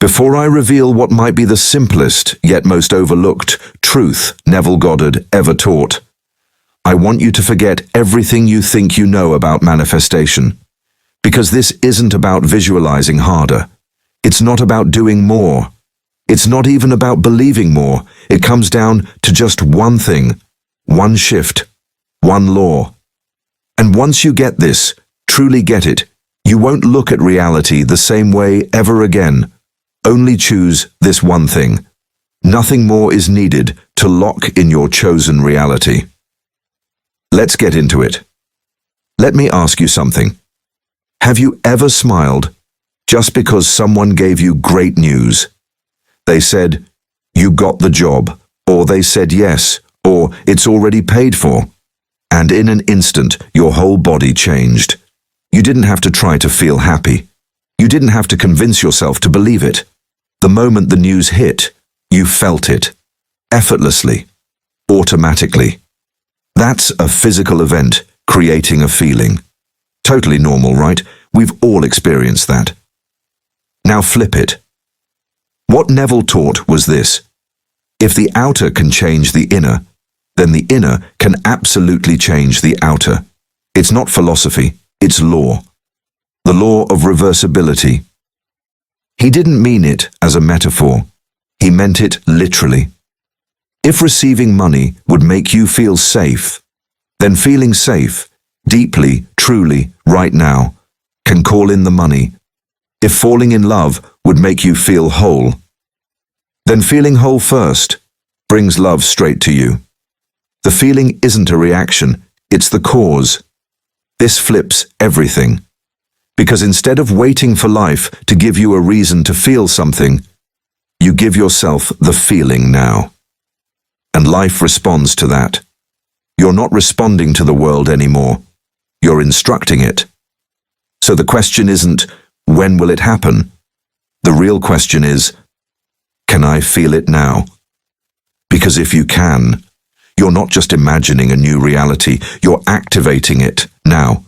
Before I reveal what might be the simplest, yet most overlooked, truth Neville Goddard ever taught, I want you to forget everything you think you know about manifestation. Because this isn't about visualizing harder. It's not about doing more. It's not even about believing more. It comes down to just one thing, one shift, one law. And once you get this, truly get it, you won't look at reality the same way ever again. Only choose this one thing. Nothing more is needed to lock in your chosen reality. Let's get into it. Let me ask you something. Have you ever smiled just because someone gave you great news? They said, "You got the job," or they said yes, or "It's already paid for." And in an instant, your whole body changed. You didn't have to try to feel happy. You didn't have to convince yourself to believe it. The moment the news hit, you felt it. Effortlessly. Automatically. That's a physical event creating a feeling. Totally normal, right? We've all experienced that. Now flip it. What Neville taught was this. If the outer can change the inner, then the inner can absolutely change the outer. It's not philosophy, it's law. The law of reversibility. He didn't mean it as a metaphor. He meant it literally. If receiving money would make you feel safe, then feeling safe, deeply, truly, right now, can call in the money. If falling in love would make you feel whole, then feeling whole first brings love straight to you. The feeling isn't a reaction, it's the cause. This flips everything. Because instead of waiting for life to give you a reason to feel something, you give yourself the feeling now. And life responds to that. You're not responding to the world anymore. You're instructing it. So the question isn't, when will it happen? The real question is, can I feel it now? Because if you can, you're not just imagining a new reality, you're activating it now.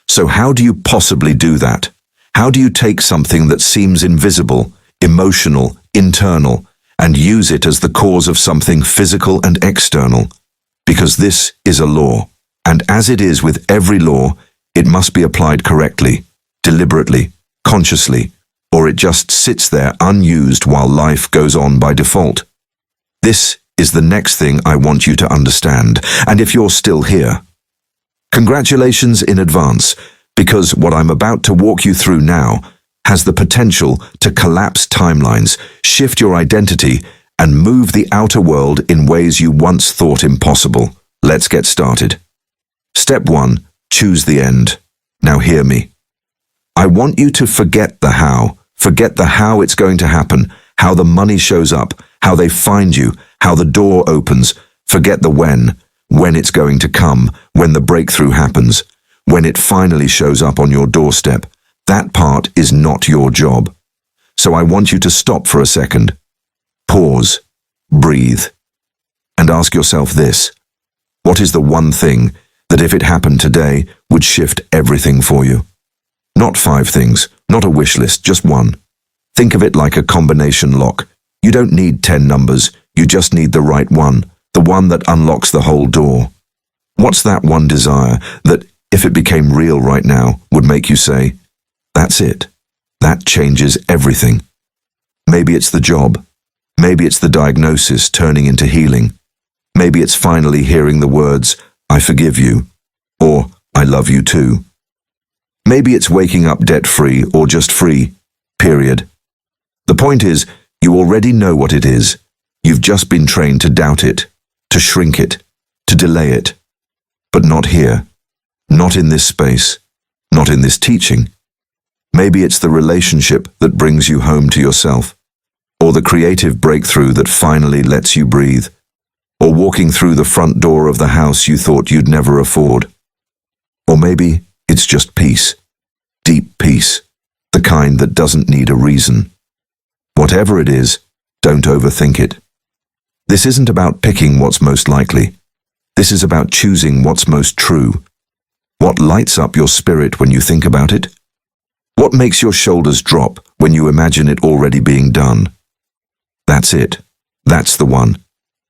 So how do you possibly do that? How do you take something that seems invisible, emotional, internal, and use it as the cause of something physical and external? Because this is a law, and as it is with every law, it must be applied correctly, deliberately, consciously, or it just sits there unused while life goes on by default. This is the next thing I want you to understand, and if you're still here, congratulations in advance, because what I'm about to walk you through now has the potential to collapse timelines, shift your identity, and move the outer world in ways you once thought impossible. Let's get started. Step 1. Choose the end. Now hear me. I want you to forget the how it's going to happen, how the money shows up, how they find you, how the door opens. Forget the when it's going to come, when the breakthrough happens, when it finally shows up on your doorstep. That part is not your job. So I want you to stop for a second. Pause, breathe, and ask yourself this. What is the one thing that if it happened today would shift everything for you? Not 5 things, not a wish list, just one. Think of it like a combination lock. You don't need 10 numbers, you just need the right one, the one that unlocks the whole door. What's that one desire that, if it became real right now, would make you say, that's it. That changes everything. Maybe it's the job. Maybe it's the diagnosis turning into healing. Maybe it's finally hearing the words, I forgive you, or I love you too. Maybe it's waking up debt-free or just free, period. The point is, you already know what it is. You've just been trained to doubt it, to shrink it, to delay it. But not here. Not in this space. Not in this teaching. Maybe it's the relationship that brings you home to yourself, or the creative breakthrough that finally lets you breathe, or walking through the front door of the house you thought you'd never afford. Or maybe it's just peace, deep peace, the kind that doesn't need a reason. Whatever it is, don't overthink it. This isn't about picking what's most likely. This is about choosing what's most true. What lights up your spirit when you think about it? What makes your shoulders drop when you imagine it already being done? That's it. That's the one.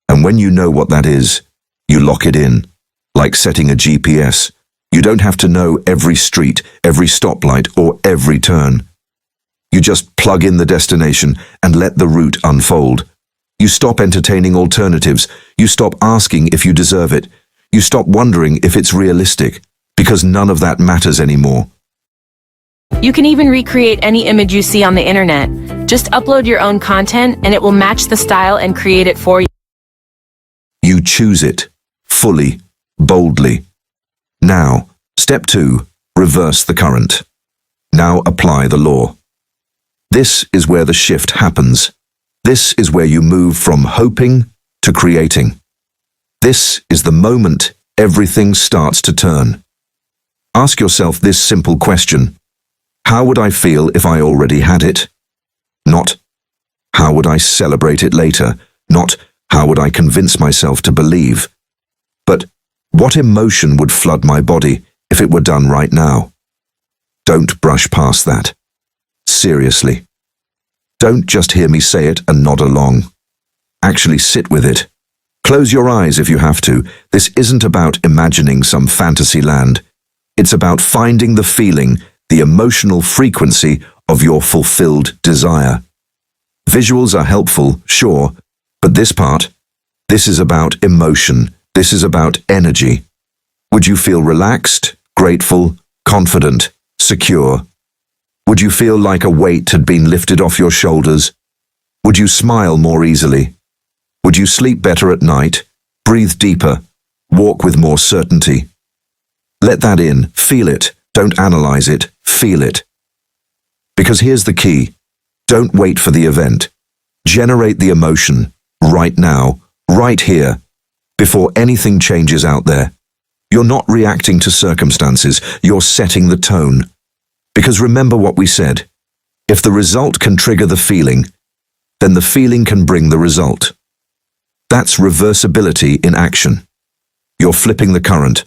And when you know what that is, you lock it in, like setting a GPS. You don't have to know every street, every stoplight, or every turn. You just plug in the destination and let the route unfold. You stop entertaining alternatives. You stop asking if you deserve it. You stop wondering if it's realistic, because none of that matters anymore. You can even recreate any image you see on the internet. Just upload your own content and it will match the style and create it for you. You choose it, fully, boldly. Now, step 2, reverse the current. Now apply the law. This is where the shift happens. This is where you move from hoping to creating. This is the moment everything starts to turn. Ask yourself this simple question. How would I feel if I already had it? Not, how would I celebrate it later? Not, how would I convince myself to believe? But, what emotion would flood my body if it were done right now? Don't brush past that. Seriously. Don't just hear me say it and nod along. Actually sit with it. Close your eyes if you have to. This isn't about imagining some fantasy land. It's about finding the feeling, the emotional frequency of your fulfilled desire. Visuals are helpful, sure, but this is about emotion. This is about energy. Would you feel relaxed, grateful, confident, secure? Would you feel like a weight had been lifted off your shoulders? Would you smile more easily? Would you sleep better at night, breathe deeper, walk with more certainty? Let that in, feel it, don't analyze it, feel it. Because here's the key, don't wait for the event. Generate the emotion, right now, right here, before anything changes out there. You're not reacting to circumstances, you're setting the tone. Because remember what we said, if the result can trigger the feeling, then the feeling can bring the result. That's reversibility in action. You're flipping the current.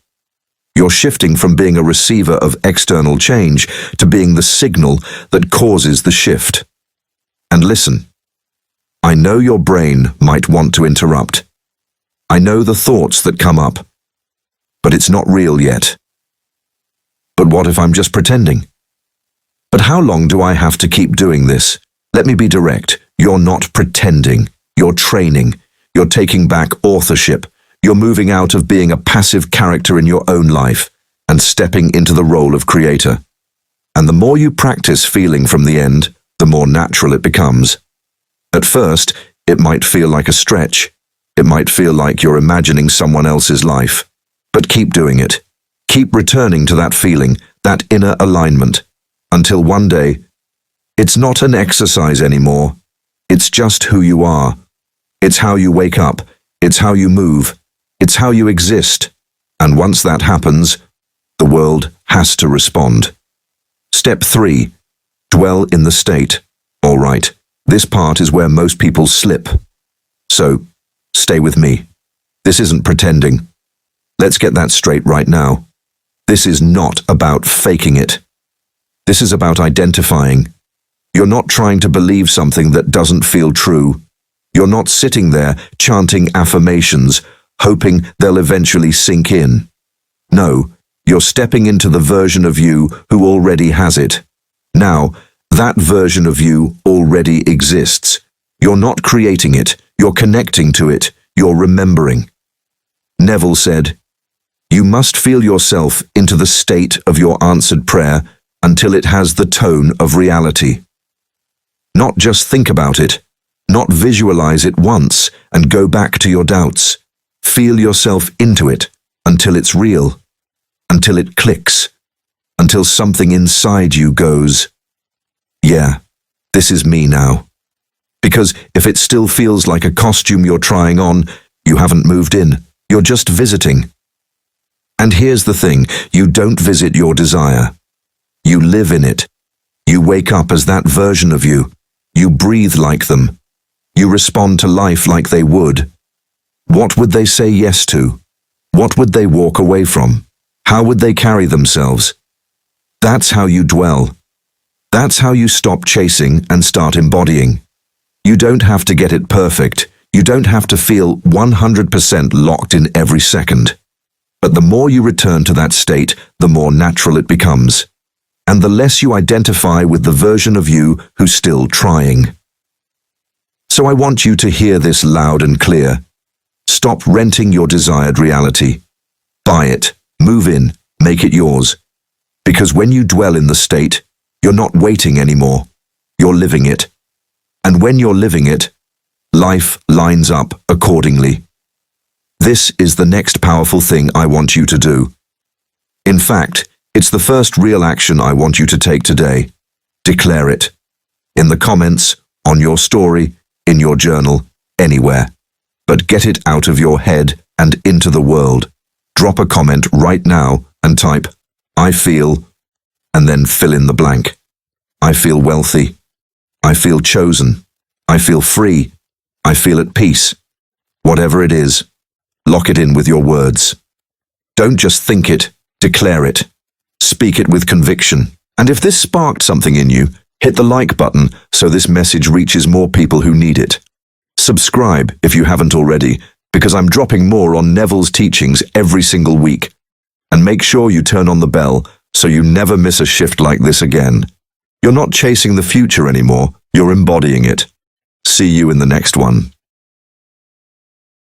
You're shifting from being a receiver of external change to being the signal that causes the shift. And listen, I know your brain might want to interrupt. I know the thoughts that come up, but it's not real yet. But what if I'm just pretending? But how long do I have to keep doing this? Let me be direct. You're not pretending. You're training. You're taking back authorship. You're moving out of being a passive character in your own life and stepping into the role of creator. And the more you practice feeling from the end, the more natural it becomes. At first, it might feel like a stretch. It might feel like you're imagining someone else's life. But keep doing it. Keep returning to that feeling, that inner alignment, until one day, it's not an exercise anymore. It's just who you are. It's how you wake up. It's how you move. It's how you exist. And once that happens, the world has to respond. Step 3. Dwell in the state. All right, this part is where most people slip. So, stay with me. This isn't pretending. Let's get that straight right now. This is not about faking it. This is about identifying. You're not trying to believe something that doesn't feel true. You're not sitting there chanting affirmations, hoping they'll eventually sink in. No, you're stepping into the version of you who already has it. Now, that version of you already exists. You're not creating it, you're connecting to it, you're remembering. Neville said, "You must feel yourself into the state of your answered prayer until it has the tone of reality." Not just think about it, not visualize it once and go back to your doubts. Feel yourself into it until it's real, until it clicks, until something inside you goes, "Yeah, this is me now." Because if it still feels like a costume you're trying on, you haven't moved in, you're just visiting. And here's the thing, you don't visit your desire. You live in it. You wake up as that version of you. You breathe like them. You respond to life like they would. What would they say yes to? What would they walk away from? How would they carry themselves? That's how you dwell. That's how you stop chasing and start embodying. You don't have to get it perfect. You don't have to feel 100% locked in every second. But the more you return to that state, the more natural it becomes. And the less you identify with the version of you who's still trying. So I want you to hear this loud and clear. Stop renting your desired reality. Buy it, move in, make it yours. Because when you dwell in the state, you're not waiting anymore. You're living it. And when you're living it, life lines up accordingly. This is the next powerful thing I want you to do. In fact, it's the first real action I want you to take today. Declare it. In the comments, on your story, in your journal, anywhere. But get it out of your head and into the world. Drop a comment right now and type, I feel, and then fill in the blank. I feel wealthy. I feel chosen. I feel free. I feel at peace. Whatever it is, lock it in with your words. Don't just think it, declare it. Speak it with conviction. And if this sparked something in you, hit the like button so this message reaches more people who need it. Subscribe if you haven't already, because I'm dropping more on Neville's teachings every single week. And make sure you turn on the bell so you never miss a shift like this again. You're not chasing the future anymore, you're embodying it. See you in the next one.